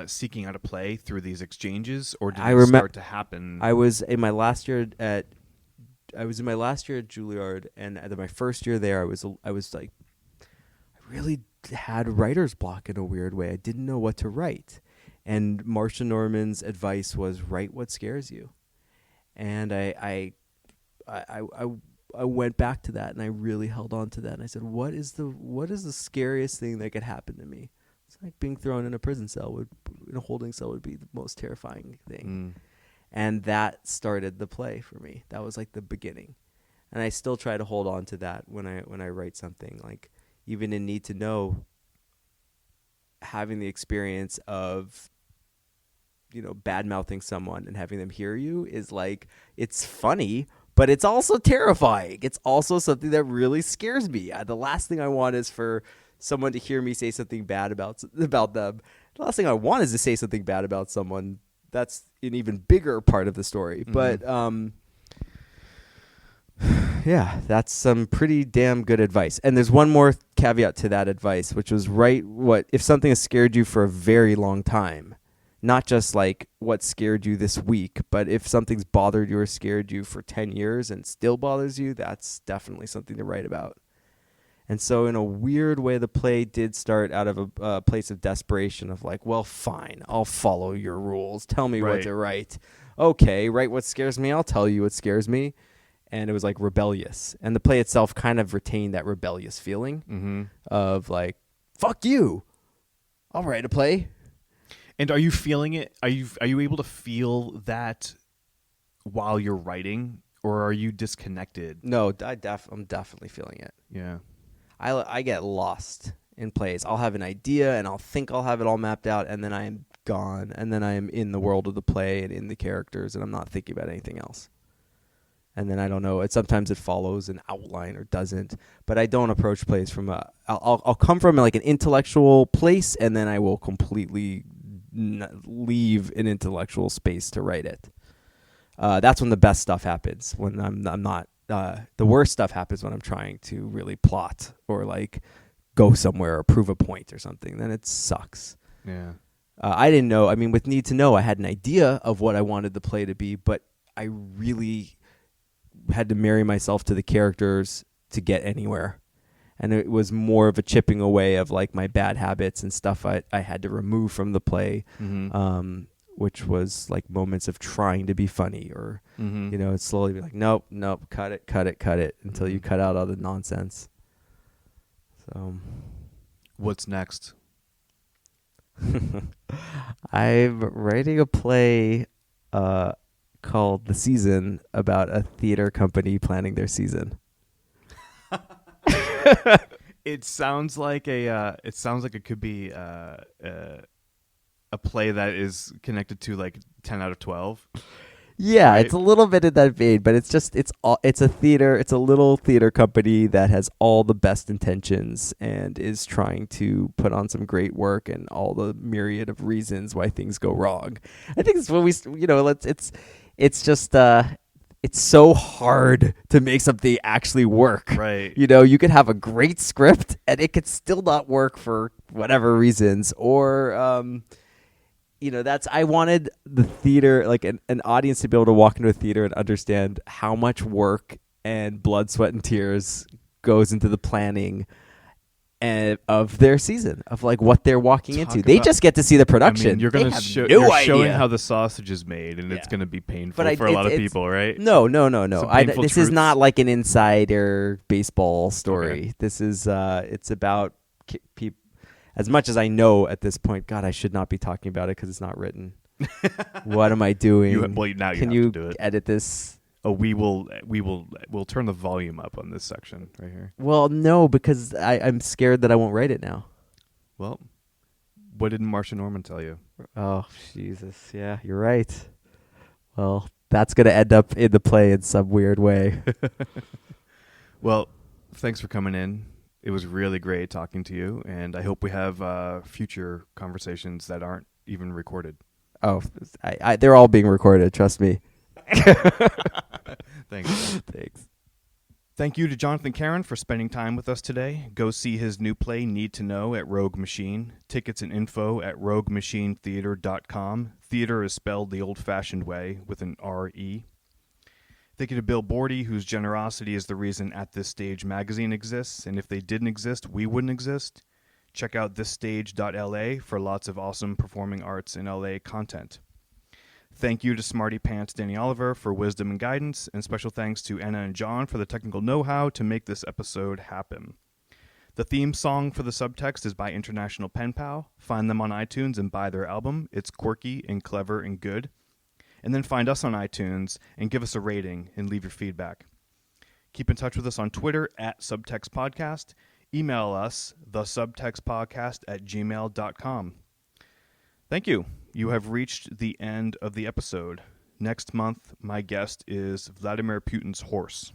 seeking out a play through these exchanges, or did it start to happen? I was in my last year at Juilliard, and at my first year there, I was like, I really had writer's block in a weird way. I didn't know what to write, and Marcia Norman's advice was write what scares you, and I went back to that, and I really held on to that. And I said, what is the scariest thing that could happen to me? It's like being thrown in a prison cell in a holding cell would be the most terrifying thing. And that started the play for me. That was like the beginning. And I still try to hold on to that when I write something, like even in Need to Know, having the experience of bad-mouthing someone and having them hear you is like, it's funny, but it's also terrifying. It's also something that really scares me. The last thing I want is for someone to hear me say something bad about them. The last thing I want is to say something bad about someone. That's an even bigger part of the story. But yeah, that's some pretty damn good advice. And there's one more caveat to that advice, which was if something has scared you for a very long time, not just like what scared you this week, but if something's bothered you or scared you for 10 years and still bothers you, that's definitely something to write about. And so in a weird way, the play did start out of a place of desperation of like, well, fine, I'll follow your rules. Tell me what to write. Okay, write what scares me. I'll tell you what scares me. And it was like rebellious. And the play itself kind of retained that rebellious feeling of like, fuck you. I'll write a play. And are you feeling it? Are you able to feel that while you're writing, or are you disconnected? No, I'm definitely feeling it. Yeah. I get lost in plays. I'll have an idea and I'll think I'll have it all mapped out, and then I am gone, and then I am in the world of the play and in the characters, and I'm not thinking about anything else. And then I don't know. Sometimes it follows an outline or doesn't. But I don't approach plays from I'll come from like an intellectual place, and then I will completely leave an intellectual space to write it. That's when the best stuff happens. When I'm not. The worst stuff happens when I'm trying to really plot or like go somewhere or prove a point or something. Then it sucks. Yeah. I didn't know. I mean, with Need to Know, I had an idea of what I wanted the play to be, but I really had to marry myself to the characters to get anywhere. And it was more of a chipping away of like my bad habits and stuff I had to remove from the play, which was like moments of trying to be funny or, you know, it's slowly be like, nope, cut it until you cut out all the nonsense. So what's next? I'm writing a play called The Season about a theater company planning their season. It sounds like it could be a play that is connected to like 10 out of 12. Yeah, right? It's a little bit in that vein, but it's a little theater company that has all the best intentions and is trying to put on some great work and all the myriad of reasons why things go wrong. I think it's when it's just it's so hard to make something actually work. Right. You know, you could have a great script and it could still not work for whatever reasons, or I wanted the theater, like an audience, to be able to walk into a theater and understand how much work and blood, sweat, and tears goes into the planning of their season, of like what they're walking into. They just get to see the production. I mean, you're showing how the sausage is made, and it's going to be painful for a lot of people, right? No. This is not like an insider baseball story. Okay. This is it's about people. As much as I know at this point, God, I should not be talking about it because it's not written. What am I doing? Can you do it? Edit this? Oh, we'll turn the volume up on this section right here. Well, no, because I'm scared that I won't write it now. Well, what did Marcia Norman tell you? Oh, Jesus. Yeah, you're right. Well, that's going to end up in the play in some weird way. Well, thanks for coming in. It was really great talking to you, and I hope we have future conversations that aren't even recorded. Oh, they're all being recorded, trust me. Thanks. Thanks. Thank you to Jonathan Caren for spending time with us today. Go see his new play, Need to Know, at Rogue Machine. Tickets and info at roguemachinetheater.com. Theater is spelled the old-fashioned way, with an R-E. Thank you to Bill Bordy, whose generosity is the reason At This Stage magazine exists, and if they didn't exist, we wouldn't exist. Check out thisstage.la for lots of awesome performing arts in LA content. Thank you to Smarty Pants Danny Oliver for wisdom and guidance, and special thanks to Anna and John for the technical know-how to make this episode happen. The theme song for the Subtext is by International Pen Pal. Find them on iTunes and buy their album. It's quirky and clever and good. And then find us on iTunes and give us a rating and leave your feedback. Keep in touch with us on Twitter at Subtext Podcast. Email us, thesubtextpodcast@gmail.com. Thank you. You have reached the end of the episode. Next month, my guest is Vladimir Putin's horse.